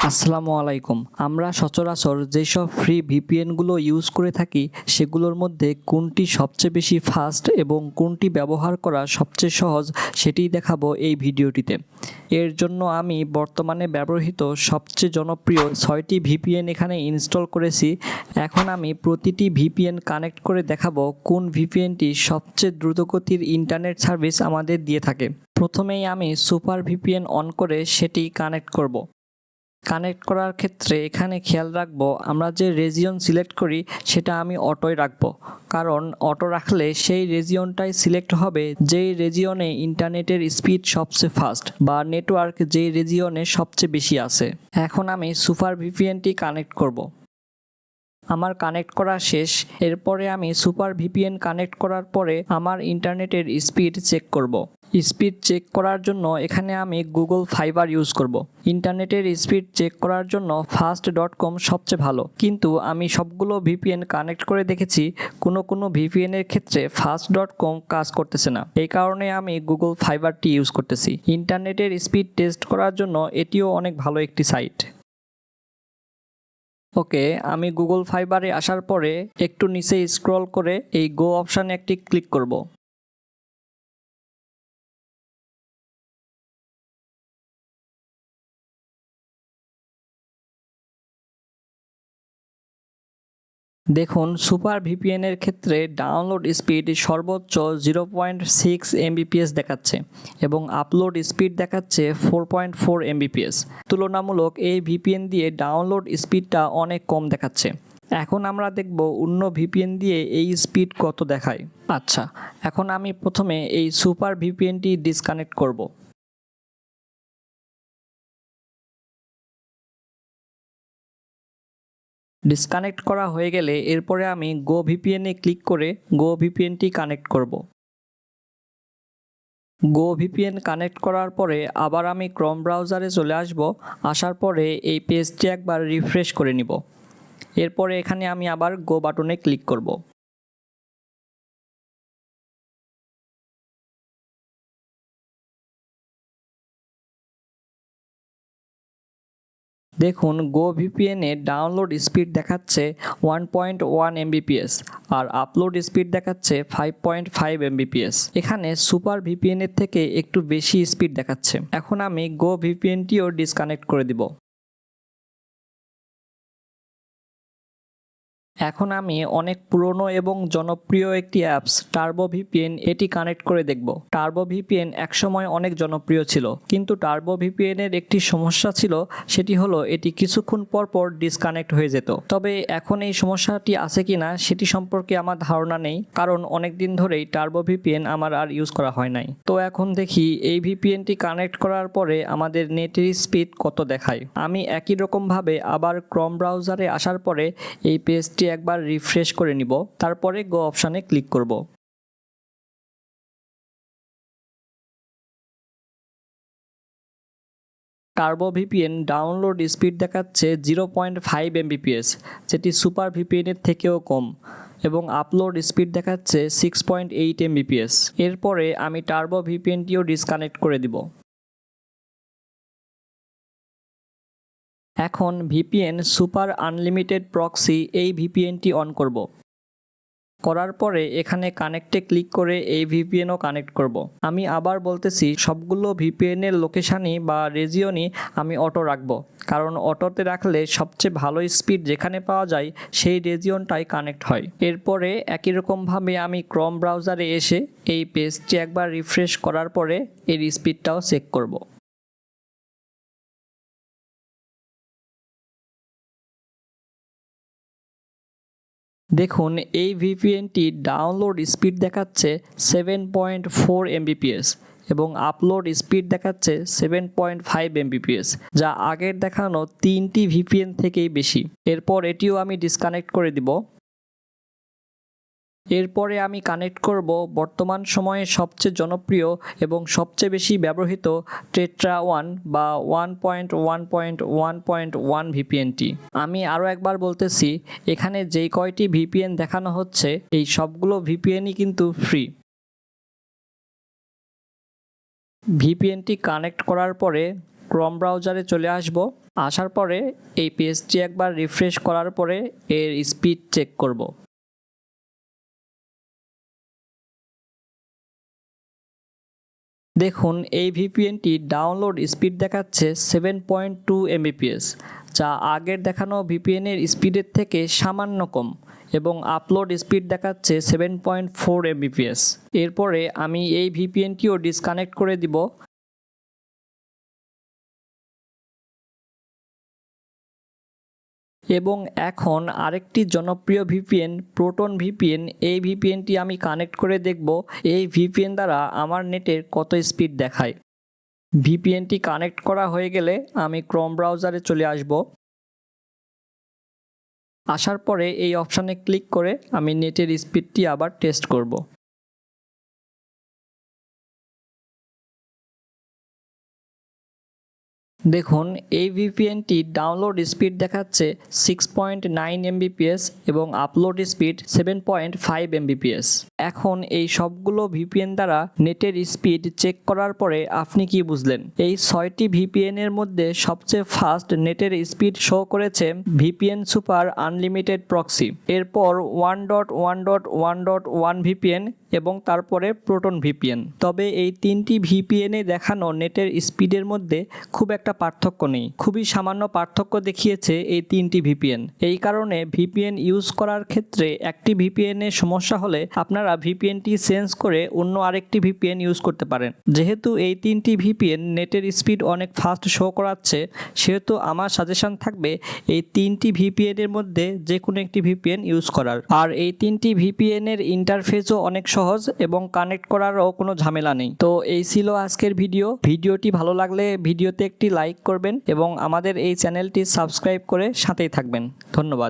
আসসালামু আলাইকুম। আমরা সচরাচর যেসব ফ্রি ভিপিএনগুলো ইউজ করে থাকি সেগুলোর মধ্যে কোনটি সবচেয়ে বেশি ফাস্ট এবং কোনটি ব্যবহার করা সবচেয়ে সহজ সেটিই দেখাবো এই ভিডিওটিতে। এর জন্য আমি বর্তমানে ব্যবহৃত সবচেয়ে জনপ্রিয় 6টি ভিপিএন এখানে ইনস্টল করেছি। এখন আমি প্রতিটি ভিপিএন কানেক্ট করে দেখাবো কোন ভিপিএনটি সবচেয়ে দ্রুতগতির ইন্টারনেট সার্ভিস আমাদের দিয়ে থাকে। প্রথমেই আমি সুপার ভিপিএন অন করে সেটি কানেক্ট করব। কানেক্ট করার ক্ষেত্রে এখানে খেয়াল রাখবো আমরা যে রিজিয়ন সিলেক্ট করি সেটা আমি অটোয় রাখবো, কারণ অটো রাখলে সেই রিজিয়নটাই সিলেক্ট হবে যেই রিজিয়নে ইন্টারনেটের স্পিড সবচেয়ে ফাস্ট বা নেটওয়ার্ক যেই রিজিয়নে সবচেয়ে বেশি আছে। এখন আমি সুপার ভিপিএনটি কানেক্ট করব। আমার কানেক্ট করা শেষ। এরপরে আমি সুপার ভিপিএন কানেক্ট করার পরে আমার ইন্টারনেটের স্পিড চেক করব। স্পিড চেক করার জন্য এখানে আমি গুগল ফাইবার ইউজ করব। ইন্টারনেটের স্পিড চেক করার জন্য fast.com সবচেয়ে ভালো, কিন্তু আমি সবগুলো ভিপিএন কানেক্ট করে দেখেছি কোনো ভিপিএনের ক্ষেত্রে fast.com কাজ করতেছে না। এই কারণে আমি গুগল ফাইবারটি ইউজ করতেছি। ইন্টারনেটের স্পিড টেস্ট করার জন্য এটিও অনেক ভালো একটি সাইট। ওকে, আমি গুগল ফাইবারে আসার পরে একটু নিচে স্ক্রল করে এই গো অপশানে একটি ক্লিক করব। দেখুন, সুপার ভিপিএনের ক্ষেত্রে ডাউনলোড স্পিড সর্বোচ্চ 0.6 এমবিপিএস দেখাচ্ছে এবং আপলোড স্পিড দেখাচ্ছে 4.4 এমবিপিএস। তুলনামূলক এই ভিপিএন দিয়ে ডাউনলোড স্পিডটা অনেক কম দেখাচ্ছে। এখন আমরা দেখব অন্য ভিপিএন দিয়ে এই স্পিড কত দেখায়। আচ্ছা, এখন আমি প্রথমে এই সুপার ভিপিএনটি ডিসকানেক্ট করব। ডিসকানেক্ট করা হয়ে গেলে এরপরে আমি গো ভিপিএনে ক্লিক করে গো ভিপিএনটি কানেক্ট করব। গো ভিপিএন কানেক্ট করার পরে আবার আমি ক্রোম ব্রাউজারে চলে আসব। আসার পরে এই পেজটি একবার রিফ্রেশ করে নিব। এরপরে এখানে আমি আবার গো বাটনে ক্লিক করব। দেখুন, গো ভিপিএনে ডাউনলোড স্পিড দেখাচ্ছে 1.1 এমবিপিএস আর আপলোড স্পিড দেখাচ্ছে 5.5 এমবিপিএস। এখানে সুপার ভিপিএনের থেকে একটু বেশি স্পিড দেখাচ্ছে। এখন আমি গো ভিপিএনটিও ডিসকানেক্ট করে দিব। এখন আমি অনেক পুরনো এবং জনপ্রিয় একটি অ্যাপস টার্বো ভিপিএন এটি কানেক্ট করে দেখব। টার্বো ভিপিএন একসময় অনেক জনপ্রিয় ছিল, কিন্তু টার্বো ভিপিএনের একটি সমস্যা ছিল, সেটি হলো এটি কিছুক্ষণ পর পর ডিসকানেক্ট হয়ে যেত। তবে এখন এই সমস্যাটি আছে কিনা সেটি সম্পর্কে আমার ধারণা নেই, কারণ অনেক দিন ধরেই টার্বো ভিপিএন আমার আর ইউজ করা হয় নাই। তো এখন দেখি এই ভিপিএনটি কানেক্ট করার পরে আমাদের নেটের স্পিড কত দেখায়। আমি একই রকমভাবে আবার ক্রোম ব্রাউজারে আসার পরে এই পেজটি একবার রিফ্রেশ করে নিব, তারপরে গো অপশানে ক্লিক করব। টার্বো ভিপিএন ডাউনলোড স্পিড দেখাচ্ছে 0.5 এমবিপিএস, যেটি সুপার ভিপিএনের থেকেও কম, এবং আপলোড স্পিড দেখাচ্ছে 6.8 এমবিপিএস। এরপরে আমি টার্বো ভিপিএনটিও ডিসকানেক্ট করে দিব। এখন ভিপিএন সুপার আনলিমিটেড প্রক্সি এই ভিপিএনটি অন করব। করার পরে এখানে কানেক্টে ক্লিক করে এই ভিপিএনও কানেক্ট করব। আমি আবার বলতেছি, সবগুলো ভিপিএনের লোকেশানই বা রিজিয়নই আমি অটো রাখবো, কারণ অটোতে রাখলে সবচেয়ে ভালো স্পিড যেখানে পাওয়া যায় সেই রিজিয়নটাই কানেক্ট হয়। এরপরে একই রকমভাবে আমি ক্রোম ব্রাউজারে এসে এই পেজটি একবার রিফ্রেশ করার পরে এর স্পিডটাও চেক করব। দেখুন, এই ভিপিএনটি ডাউনলোড স্পিড দেখাচ্ছে 7.4 এমবিপিএস এবং আপলোড স্পিড দেখাচ্ছে 7.5 এমবিপিএস, যা আগের দেখানো 3টি ভিপিএন থেকেই বেশি। এরপর এটিও আমি ডিসকানেক্ট করে দিব। এরপরে আমি কানেক্ট করব বর্তমান সময়ে সবচেয়ে জনপ্রিয় এবং সবচেয়ে বেশি ব্যবহৃত টেট্রা 1 বা 1.1.1.1 ভিপিএনটি। আমি আরও একবার বলতেছি, এখানে যেই কয়টি ভিপিএন দেখানো হচ্ছে এই সবগুলো ভিপিএনই কিন্তু ফ্রি। ভিপিএনটি কানেক্ট করার পরে ক্রোম ব্রাউজারে চলে আসব। আসার পরে এই পেজটি একবার রিফ্রেশ করার পরে এর স্পিড চেক করব। দেখুন এই ভিপিএনটি ডাউনলোড স্পিড দেখাচ্ছে 7.2 Mbps, যা আগের দেখানো ভিপিএনের স্পিডের থেকে সামান্য কম, এবং আপলোড স্পিড দেখাচ্ছে 7.4 Mbps। এরপরে আমি এই ভিপিএনটিও ডিসকানেক্ট করে দিব। এবং এখন আরেকটি জনপ্রিয় ভিপিএন প্রোটন ভিপিএন, এই ভিপিএনটি আমি কানেক্ট করে দেখব এই ভিপিএন দ্বারা আমার নেটের কত স্পিড দেখায়। ভিপিএনটি কানেক্ট করা হয়ে গেলে আমি ক্রোম ব্রাউজারে চলে আসব। আসার পরে এই অপশানে ক্লিক করে আমি নেটের স্পিডটি আবার টেস্ট করব। দেখুন এই ভিপিএনটি ডাউনলোড স্পিড দেখাচ্ছে 6.9 Mbps এবং আপলোড স্পিড 7.5 Mbps। এখন এই সবগুলো ভিপিএন দ্বারা নেটের স্পিড চেক করার পরে আপনি কি বুঝলেন? এই 6টি ভিপিএন এর মধ্যে সবচেয়ে ফাস্ট নেটের স্পিড শো করেছে ভিপিএন সুপার আনলিমিটেড প্রক্সি, এরপর 1.1.1.1 ভিপিএন এবং তারপরে প্রোটন ভিপিএন। তবে এই তিনটি ভিপিএনে দেখানো নেটের স্পিডের মধ্যে খুব একটা পার্থক্য নেই, খুবই সামান্য পার্থক্য দেখিয়েছে এই তিনটি ভিপিএন। এই কারণে ভিপিএন ইউজ করার ক্ষেত্রে একটি ভিপিএনে সমস্যা হলে আপনারা ভিপিএনটি চেঞ্জ করে অন্য আরেকটি ভিপিএন ইউজ করতে পারেন। যেহেতু এই তিনটি ভিপিএন নেটের স্পিড অনেক ফাস্ট শো করাচ্ছে, সেহেতু আমার সাজেশন থাকবে এই তিনটি ভিপিএন এর মধ্যে যে কোনো একটি ভিপিএন ইউজ করার। আর এই তিনটি ভিপিএন এর ইন্টারফেসও অনেক সহজ এবং কানেক্ট করারও কোনো ঝামেলা নেই। তো এই ছিল আজকের ভিডিওটি ভালো লাগলে ভিডিওতে একটি লাইক করবেন এবং আমাদের এই চ্যানেলটি সাবস্ক্রাইব করে সাথেই থাকবেন। ধন্যবাদ।